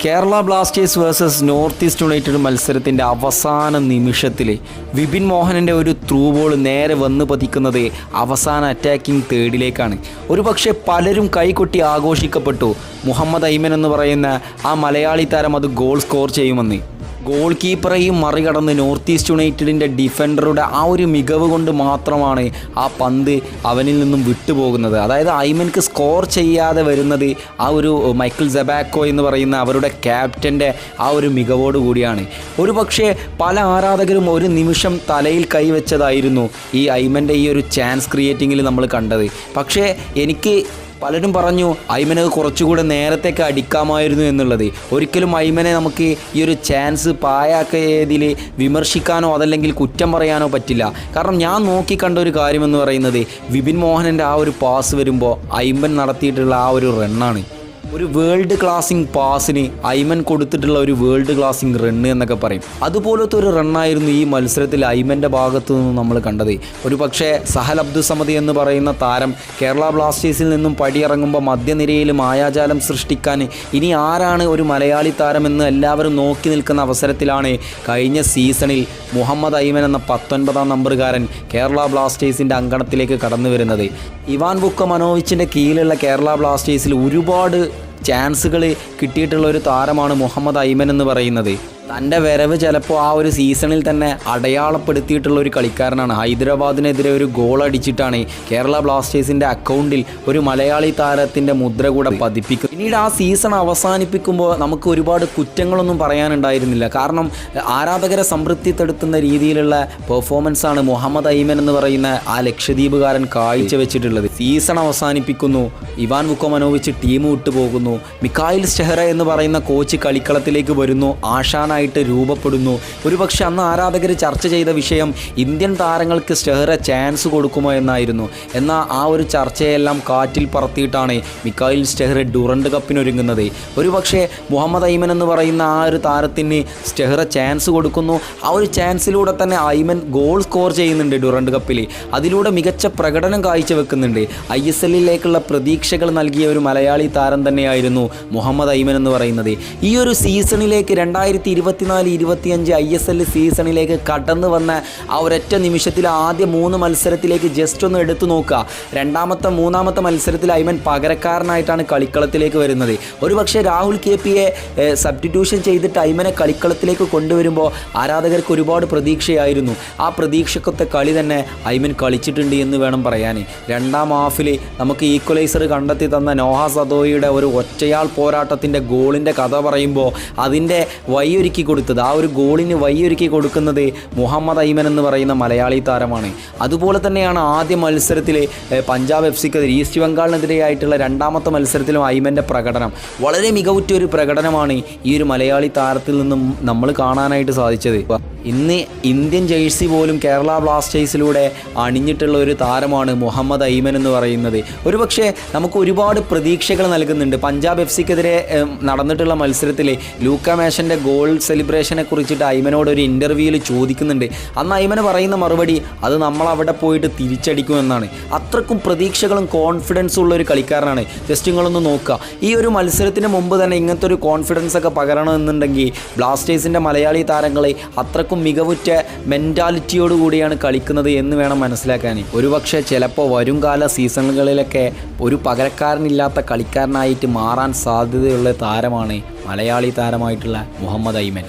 Kerala Blasters versus north east United മത്സരത്തിൻ്റെ അവസാന നിമിഷത്തിൽ വിപിൻ മോഹനൻ്റെ ഒരു ത്രൂ ബോൾ നേരെ വന്ന് പതിക്കുന്നത് അവസാന അറ്റാക്കിംഗ് തേർഡിലേക്കാണ്. ഒരു പക്ഷേ പലരും കൈകൊട്ടി ആഘോഷിക്കപ്പെട്ടു മുഹമ്മദ് ഐമൻ എന്ന് പറയുന്ന ആ മലയാളി താരം അത് ഗോൾ സ്കോർ ചെയ്യുമെന്ന്. ഗോൾ കീപ്പറെയും മറികടന്ന് നോർത്ത് ഈസ്റ്റ് യുണൈറ്റഡിൻ്റെ ഡിഫൻഡറുടെ ആ ഒരു മികവ് കൊണ്ട് മാത്രമാണ് ആ പന്ത് അവനിൽ നിന്നും വിട്ടുപോകുന്നത്. അതായത് ഐമൻക്ക് സ്കോർ ചെയ്യാതെ വരുന്നത് ആ ഒരു മൈക്കിൾ സെബാക്കോ എന്ന് പറയുന്ന അവരുടെ ക്യാപ്റ്റൻ്റെ ആ ഒരു മികവോട് കൂടിയാണ്. ഒരു പക്ഷേ പല ആരാധകരും ഒരു നിമിഷം തലയിൽ കൈവച്ചതായിരുന്നു ഈ ഐമൻ്റെ ഈ ഒരു ചാൻസ് ക്രിയേറ്റിങ്ങിൽ നമ്മൾ കണ്ടത്. പക്ഷേ എനിക്ക് പലരും പറഞ്ഞു ഐമനെ കുറച്ചുകൂടെ നേരത്തേക്ക് അടിക്കാമായിരുന്നു എന്നുള്ളത്. ഒരിക്കലും ഐമനെ നമുക്ക് ഈ ഒരു ചാൻസ് പായാക്കിയതിൽ വിമർശിക്കാനോ അതല്ലെങ്കിൽ കുറ്റം പറയാനോ പറ്റില്ല. കാരണം ഞാൻ നോക്കിക്കണ്ട ഒരു കാര്യമെന്ന് പറയുന്നത് വിപിൻ മോഹനൻ്റെ ആ ഒരു പാസ് വരുമ്പോൾ ഐമൻ നടത്തിയിട്ടുള്ള ആ ഒരു റണ്ണാണ്. ഒരു വേൾഡ് ക്ലാസിംഗ് പാസിന് ഐമൻ കൊടുത്തിട്ടുള്ള ഒരു വേൾഡ് ക്ലാസിംഗ് റണ്ണ് എന്നൊക്കെ പറയും. അതുപോലത്തെ ഒരു റണ്ണായിരുന്നു ഈ മത്സരത്തിൽ ഐമൻ്റെ ഭാഗത്തു നിന്നും നമ്മൾ കണ്ടത്. ഒരു പക്ഷേ സഹൽ അബ്ദുസമദ് എന്ന് പറയുന്ന താരം കേരള ബ്ലാസ്റ്റേഴ്സിൽ നിന്നും പടിയിറങ്ങുമ്പോൾ മധ്യനിരയിൽ മായാജാലം സൃഷ്ടിക്കാൻ ഇനി ആരാണ് ഒരു മലയാളി താരമെന്ന് എല്ലാവരും നോക്കി നിൽക്കുന്ന അവസരത്തിലാണ് കഴിഞ്ഞ സീസണിൽ മുഹമ്മദ് ഐമൻ എന്ന 19-ാം നമ്പറുകാരൻ കേരള ബ്ലാസ്റ്റേഴ്സിൻ്റെ അങ്കണത്തിലേക്ക് കടന്നു വരുന്നത്. ഇവാൻ വുക്കമനോവിച്ചിൻ്റെ കീഴിലുള്ള കേരള ബ്ലാസ്റ്റേഴ്സിൽ ഒരുപാട് ചാൻസുകൾ കിട്ടിയിട്ടുള്ള ഒരു താരമാണ് മുഹമ്മദ് ഐമൻ എന്ന് പറയുന്നത്. തൻ്റെ വരവ് ചിലപ്പോൾ ആ ഒരു സീസണിൽ തന്നെ അടയാളപ്പെടുത്തിയിട്ടുള്ള ഒരു കളിക്കാരനാണ്. ഹൈദരാബാദിനെതിരെ ഒരു ഗോൾ അടിച്ചിട്ടാണ് കേരള ബ്ലാസ്റ്റേഴ്സിൻ്റെ അക്കൗണ്ടിൽ ഒരു മലയാളി താരത്തിൻ്റെ മുദ്ര കൂടെ പതിപ്പിക്കും. പിന്നീട് ആ സീസൺ അവസാനിപ്പിക്കുമ്പോൾ നമുക്ക് ഒരുപാട് കുറ്റങ്ങളൊന്നും പറയാനുണ്ടായിരുന്നില്ല. കാരണം ആരാധകരെ സംതൃപ്തിപ്പെടുത്തുന്ന രീതിയിലുള്ള പെർഫോമൻസാണ് മുഹമ്മദ് ഐമൻ എന്ന് പറയുന്ന ആ ലക്ഷദ്വീപുകാരൻ കാഴ്ചവെച്ചിട്ടുള്ളത്. സീസൺ അവസാനിപ്പിക്കുന്നു, ഇവാൻ വുക്കമനോവിച്ച് ടീം വിട്ടുപോകുന്നു, മിക്കായിൽ സ്റ്റെഹ്റ എന്ന് പറയുന്ന കോച്ച് കളിക്കളത്തിലേക്ക് വരുന്നു, ആശാനായിട്ട് രൂപപ്പെടുന്നു. ഒരുപക്ഷെ അന്ന് ആരാധകർ ചർച്ച ചെയ്ത വിഷയം ഇന്ത്യൻ താരങ്ങൾക്ക് സ്റ്റെഹ്റ ചാൻസ് കൊടുക്കുമോ എന്നായിരുന്നു. എന്നാൽ ആ ഒരു ചർച്ചയെല്ലാം കാറ്റിൽ പറത്തിയിട്ടാണ് മിക്കായിൽ സ്റ്റെഹ്റ ഡുറൻഡ് കപ്പിനൊരുങ്ങുന്നത്. ഒരുപക്ഷെ മുഹമ്മദ് ഐമൻ എന്ന് പറയുന്ന ആ ഒരു താരത്തിന് സ്റ്റെഹ്റ ചാൻസ് കൊടുക്കുന്നു. ആ ഒരു ചാൻസിലൂടെ തന്നെ ഐമൻ ഗോൾ സ്കോർ ചെയ്യുന്നുണ്ട് ഡുറൻഡ് കപ്പിൽ. അതിലൂടെ മികച്ച പ്രകടനം കാഴ്ചവെക്കുന്നുണ്ട്. ISLലേക്കുള്ള പ്രതീക്ഷകൾ നൽകിയ ഒരു മലയാളി താരം തന്നെയായിരുന്നു മുഹമ്മദ് ഐമൻ എന്ന് പറയുന്നത്. ഈ ഒരു സീസണിലേക്ക് 2024-25 ISL സീസണിലേക്ക് കടന്നു വന്ന ആ ഒരൊറ്റ നിമിഷത്തിൽ ആദ്യ 3 മത്സരത്തിലേക്ക് ജസ്റ്റ് ഒന്ന് എടുത്തു നോക്കുക. മൂന്നാമത്തെ മത്സരത്തിൽ ഐമൻ പകരക്കാരനായിട്ടാണ് കളിക്കളത്തിലേക്ക് വരുന്നത്. ഒരുപക്ഷെ രാഹുൽ KPയെ സബ്സ്റ്റിറ്റ്യൂഷൻ ചെയ്തിട്ട് ഐമനെ കളിക്കളത്തിലേക്ക് കൊണ്ടുവരുമ്പോൾ ആരാധകർക്ക് ഒരുപാട് പ്രതീക്ഷയായിരുന്നു. ആ പ്രതീക്ഷക്കൊത്ത കളി തന്നെ ഐമൻ കളിച്ചിട്ടുണ്ട് എന്ന് വേണം പറയാൻ. രണ്ടാം ഹാഫിൽ നമുക്ക് ഈക്വലൈസർ കണ്ടെത്തി തന്ന നോഹ സദോയിയുടെ ഒരു ഒറ്റയാൾ പോരാട്ടത്തിൻ്റെ ഗോളിൻ്റെ കഥ പറയുമ്പോൾ അതിൻ്റെ വഴിയൊരുക്കി കൊടുത്തത്, ആ ഒരു ഗോളിന് വഴിയൊരുക്കി കൊടുക്കുന്നത് മുഹമ്മദ് ഐമൻ എന്ന് പറയുന്ന മലയാളി താരമാണ്. അതുപോലെ തന്നെയാണ് ആദ്യ മത്സരത്തിൽ പഞ്ചാബ് FCക്കെതിരെ ഈസ്റ്റ് ബംഗാളിനെതിരെയായിട്ടുള്ള രണ്ടാമത്തെ മത്സരത്തിലും ഐമൻ്റെ പ്രകടനം വളരെ മികവുറ്റ ഒരു പ്രകടനമാണ് ഈ ഒരു മലയാളി താരത്തിൽ നിന്നും നമ്മൾ കാണാനായിട്ട് സാധിച്ചത്. ഇന്ന് ഇന്ത്യൻ ജേഴ്സി പോലും കേരള ബ്ലാസ്റ്റേഴ്സിലൂടെ അണിഞ്ഞിട്ടുള്ള ഒരു താരമാണ് മുഹമ്മദ് ഐമൻ എന്ന് പറയുന്നത്. ഒരുപക്ഷെ നമുക്ക് ഒരുപാട് പ്രതീക്ഷകൾ നൽകുന്നുണ്ട്. പഞ്ചാബ് FCക്കെതിരെ നടന്നിട്ടുള്ള മത്സരത്തിൽ ലൂക്ക മേഷൻ്റെ ഗോൾ സെലിബ്രേഷനെ കുറിച്ചിട്ട് ഐമനോട് ഒരു ഇൻ്റർവ്യൂവിൽ ചോദിക്കുന്നുണ്ട്. അന്ന് ഐമന് പറയുന്ന മറുപടി അത് നമ്മളവിടെ പോയിട്ട് തിരിച്ചടിക്കുമെന്നാണ്. അത്രക്കും പ്രതീക്ഷകളും കോൺഫിഡൻസും ഉള്ള ഒരു കളിക്കാരനാണ്. ജസ്റ്റ് നിങ്ങളൊന്ന് നോക്കുക, ഈ ഒരു മത്സരത്തിന് മുമ്പ് തന്നെ ഇങ്ങനത്തെ ഒരു കോൺഫിഡൻസ് ഒക്കെ പകരണമെന്നുണ്ടെങ്കിൽ ബ്ലാസ്റ്റേഴ്സിൻ്റെ മലയാളി താരങ്ങളെ അത്രക്കും മികവുറ്റ മെൻറ്റാലിറ്റിയോട് കൂടിയാണ് കളിക്കുന്നത് എന്ന് വേണം മനസ്സിലാക്കാൻ. ഒരുപക്ഷെ ചിലപ്പോൾ വരുംകാല സീസണുകളിലൊക്കെ ഒരു പകരക്കാരനില്ലാത്ത കളിക്കാരനായിട്ട് മാറാൻ സാധ്യതയുള്ള താരമാണ് മലയാളി താരമായിട്ടുള്ള മുഹമ്മദ് ഐമൻ.